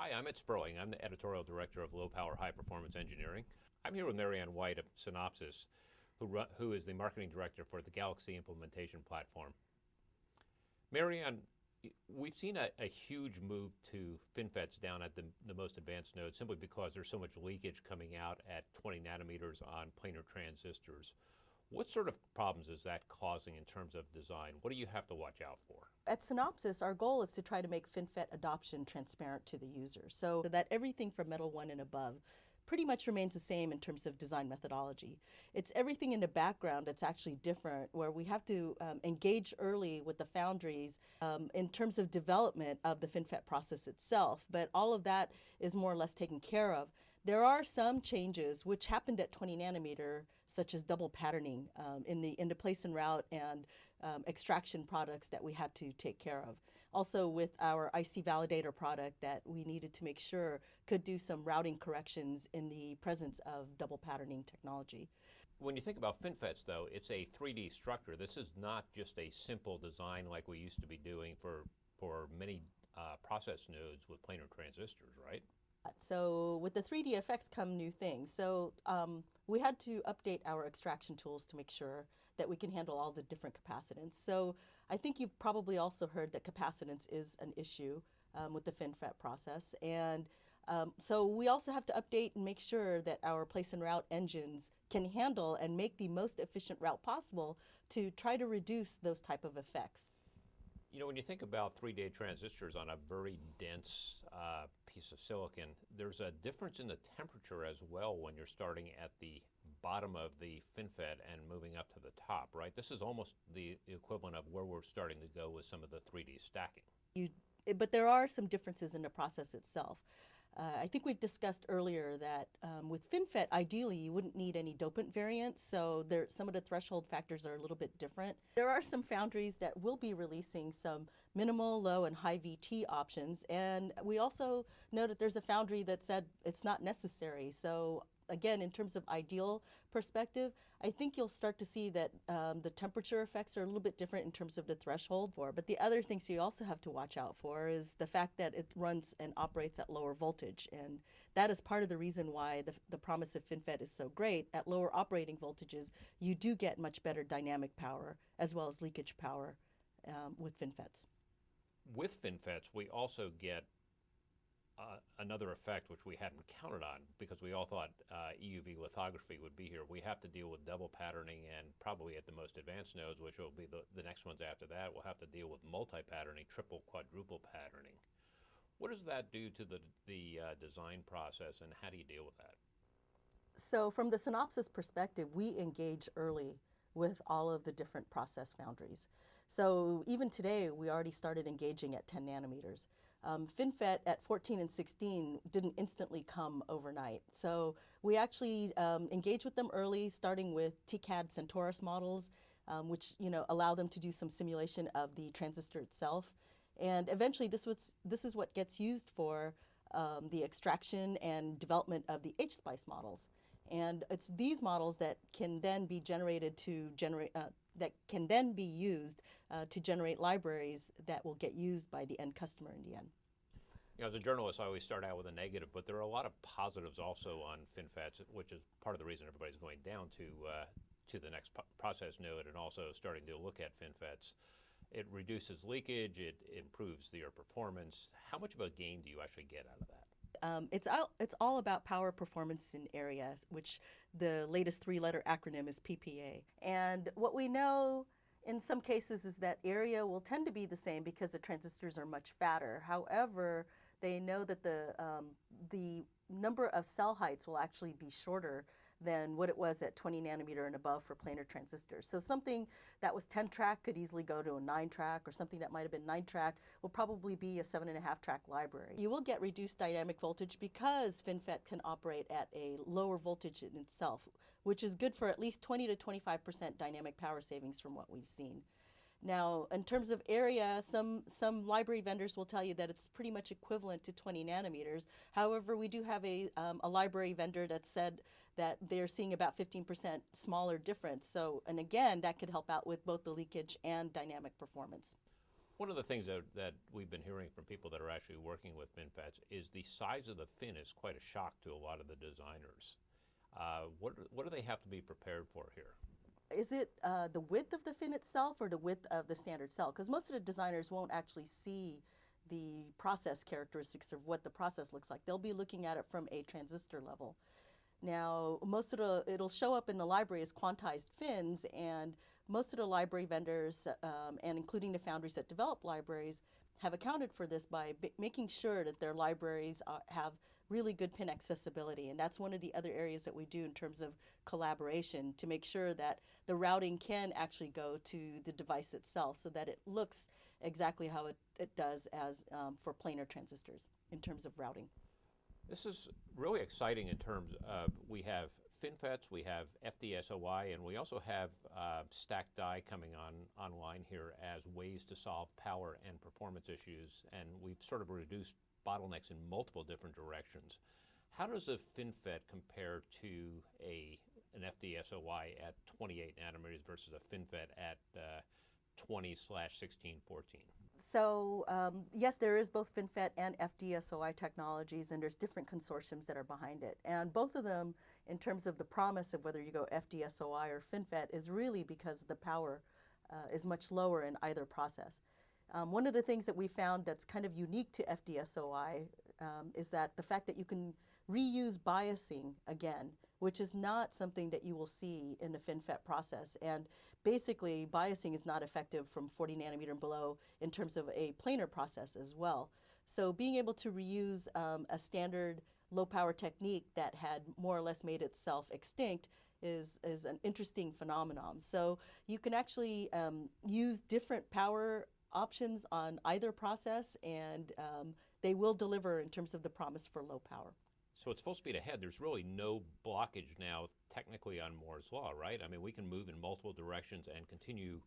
Hi, I'm Ed Sperling. I'm the editorial director of Low Power High Performance Engineering. I'm here with Marianne White of Synopsys, who is the marketing director for the Galaxy Implementation Platform. Marianne, we've seen a huge move to FinFETs down at the most advanced nodes simply because there's so much leakage coming out at 20 nanometers on planar transistors. What sort of problems is that causing in terms of design? What do you have to watch out for? At Synopsys, our goal is to try to make FinFET adoption transparent to the user so that everything from Metal 1 and above pretty much remains the same in terms of design methodology. It's everything in the background that's actually different, where we have to engage early with the foundries in terms of development of the FinFET process itself, but all of that is more or less taken care of. There are some changes which happened at 20 nanometer, such as double patterning in the place and route and extraction products that we had to take care of. Also with our IC validator product that we needed to make sure could do some routing corrections in the presence of double patterning technology. When you think about FinFETs, though, it's a 3D structure. This is not just a simple design like we used to be doing for many process nodes with planar transistors, right? So with the 3D effects come new things. So we had to update our extraction tools to make sure that we can handle all the different capacitance. So I think you've probably also heard that capacitance is an issue with the FinFET process. And so we also have to update and make sure that our place and route engines can handle and make the most efficient route possible to try to reduce those type of effects. You know, when you think about 3D transistors on a very dense piece of silicon, there's a difference in the temperature as well when you're starting at the bottom of the FinFET and moving up to the top, right? This is almost the equivalent of where we're starting to go with some of the 3D stacking. But there are some differences in the process itself. I think we've discussed earlier that with FinFET, ideally, you wouldn't need any dopant variants, so some of the threshold factors are a little bit different. There are some foundries that will be releasing some minimal, low, and high VT options, and we also know that there's a foundry that said it's not necessary. So again, in terms of ideal perspective, I think you'll start to see that the temperature effects are a little bit different in terms of the threshold for. But the other things you also have to watch out for is the fact that it runs and operates at lower voltage. And that is part of the reason why the promise of FinFET is so great. At lower operating voltages, you do get much better dynamic power as well as leakage power with FinFETs. With FinFETs, we also get another effect which we hadn't counted on because we all thought EUV lithography would be here. We have to deal with double patterning, and probably at the most advanced nodes, which will be the next ones after that, we'll have to deal with multi-patterning, triple, quadruple patterning. What does that do to the design process, and how do you deal with that? So from the Synopsys perspective, we engage early with all of the different process foundries. So even today, we already started engaging at 10 nanometers. FinFET at 14 and 16 didn't instantly come overnight. So we actually engage with them early, starting with TCAD Centaurus models, which allow them to do some simulation of the transistor itself. And eventually, this is what gets used for the extraction and development of the H-SPICE models. And it's these models that can then be generated to generate, that can then be used to generate libraries that will get used by the end customer in the end. You know, as a journalist, I always start out with a negative, but there are a lot of positives also on FinFETs, which is part of the reason everybody's going down to the next process node and also starting to look at FinFETs. It reduces leakage, it improves your performance. How much of a gain do you actually get out of that? It's all about power, performance, and area, which the latest three-letter acronym is PPA. And what we know in some cases is that area will tend to be the same because the transistors are much fatter. However, they know that the number of cell heights will actually be shorter than what it was at 20 nanometer and above for planar transistors. So something that was 10 track could easily go to a 9 track, or something that might have been 9 track will probably be a 7.5 track library. You will get reduced dynamic voltage because FinFET can operate at a lower voltage in itself, which is good for at least 20 to 25% dynamic power savings from what we've seen. Now, in terms of area, some library vendors will tell you that it's pretty much equivalent to 20 nanometers. However, we do have a library vendor that said that they're seeing about 15% smaller difference. So, and again, that could help out with both the leakage and dynamic performance. One of the things that we've been hearing from people that are actually working with FinFETs is the size of the fin is quite a shock to a lot of the designers. What do they have to be prepared for here? Is it the width of the fin itself or the width of the standard cell? Because most of the designers won't actually see the process characteristics of what the process looks like. They'll be looking at it from a transistor level. Now, it'll show up in the library as quantized fins, and most of the library vendors, and including the foundries that develop libraries, have accounted for this by making sure that their libraries have really good pin accessibility. And that's one of the other areas that we do in terms of collaboration to make sure that the routing can actually go to the device itself so that it looks exactly how it does as for planar transistors in terms of routing. This is really exciting in terms of we have FinFETs, we have FD-SOI, and we also have stacked die coming online here as ways to solve power and performance issues, and we've sort of reduced bottlenecks in multiple different directions. How does a FinFET compare to an FD-SOI at 28 nanometers versus a FinFET at 20/16/14? So yes, there is both FinFET and FD-SOI technologies, and there's different consortiums that are behind it. And both of them, in terms of the promise of whether you go FD-SOI or FinFET, is really because the power is much lower in either process. One of the things that we found that's kind of unique to FD-SOI is that the fact that you can reuse biasing again, which is not something that you will see in the FinFET process. And basically, biasing is not effective from 40 nanometer and below in terms of a planar process as well. So being able to reuse a standard low power technique that had more or less made itself extinct is an interesting phenomenon. So you can actually use different power options on either process, and they will deliver in terms of the promise for low power. So it's full speed ahead. There's really no blockage now technically on Moore's Law, right? I mean, we can move in multiple directions and continue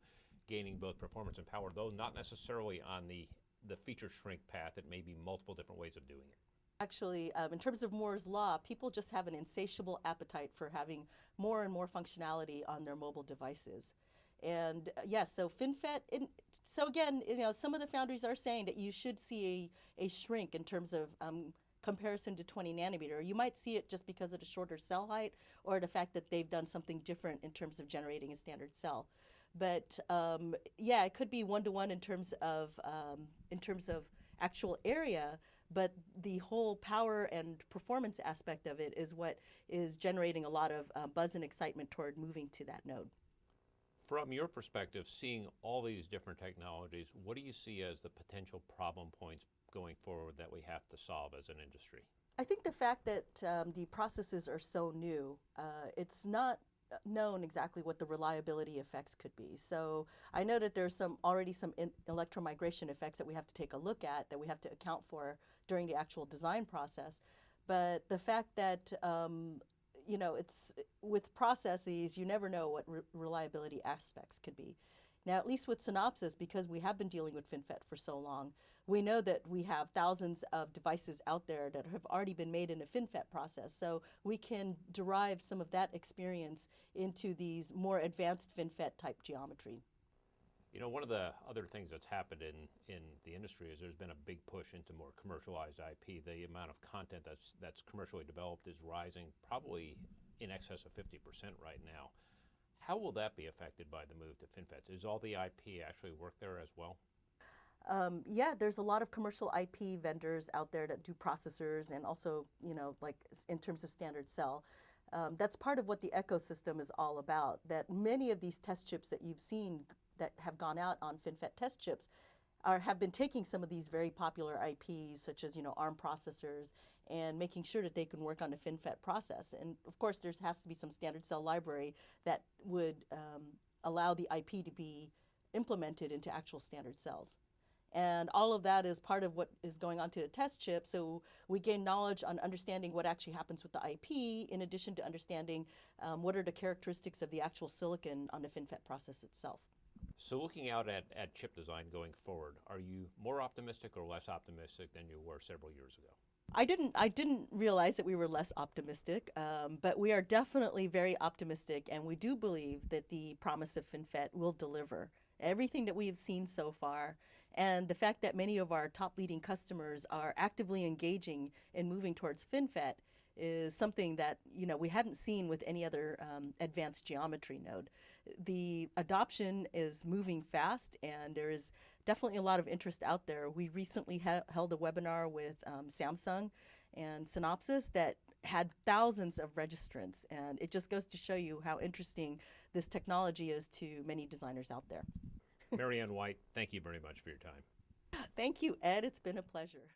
gaining both performance and power, though not necessarily on the feature shrink path. It may be multiple different ways of doing it. Actually, in terms of Moore's Law, people just have an insatiable appetite for having more and more functionality on their mobile devices. And yes, so FinFET, so again, some of the foundries are saying that you should see a shrink in terms of comparison to 20 nanometer. You might see it just because of the shorter cell height or the fact that they've done something different in terms of generating a standard cell. But yeah, it could be one-to-one in terms of actual area, but the whole power and performance aspect of it is what is generating a lot of buzz and excitement toward moving to that node. From your perspective, seeing all these different technologies, what do you see as the potential problem points going forward that we have to solve as an industry? I think the fact that the processes are so new, it's not known exactly what the reliability effects could be. So I know that there's already some electromigration effects that we have to take a look at, that we have to account for during the actual design process. But the fact that it's with processes, you never know what reliability aspects could be. Now, at least with Synopsys, because we have been dealing with FinFET for so long, we know that we have thousands of devices out there that have already been made in a FinFET process. So we can derive some of that experience into these more advanced FinFET type geometry. One of the other things that's happened in the industry is there's been a big push into more commercialized IP. The amount of content that's commercially developed is rising probably in excess of 50% right now. How will that be affected by the move to FinFETs? Is all the IP actually work there as well? Yeah, there's a lot of commercial IP vendors out there that do processors and also, like in terms of standard cell. That's part of what the ecosystem is all about, that many of these test chips that you've seen that have gone out on FinFET test chips have been taking some of these very popular IPs, such as ARM processors, and making sure that they can work on the FinFET process. And of course, there has to be some standard cell library that would allow the IP to be implemented into actual standard cells. And all of that is part of what is going on to the test chip. So we gain knowledge on understanding what actually happens with the IP, in addition to understanding what are the characteristics of the actual silicon on the FinFET process itself. So looking out at chip design going forward, are you more optimistic or less optimistic than you were several years ago? I didn't realize that we were less optimistic, but we are definitely very optimistic, and we do believe that the promise of FinFET will deliver everything that we have seen so far, and the fact that many of our top leading customers are actively engaging in moving towards FinFET is something that we hadn't seen with any other advanced geometry node. The adoption is moving fast, and there is definitely a lot of interest out there. We recently held a webinar with Samsung and Synopsys that had thousands of registrants, and it just goes to show you how interesting this technology is to many designers out there. Marianne White, thank you very much for your time. Thank you, Ed. It's been a pleasure.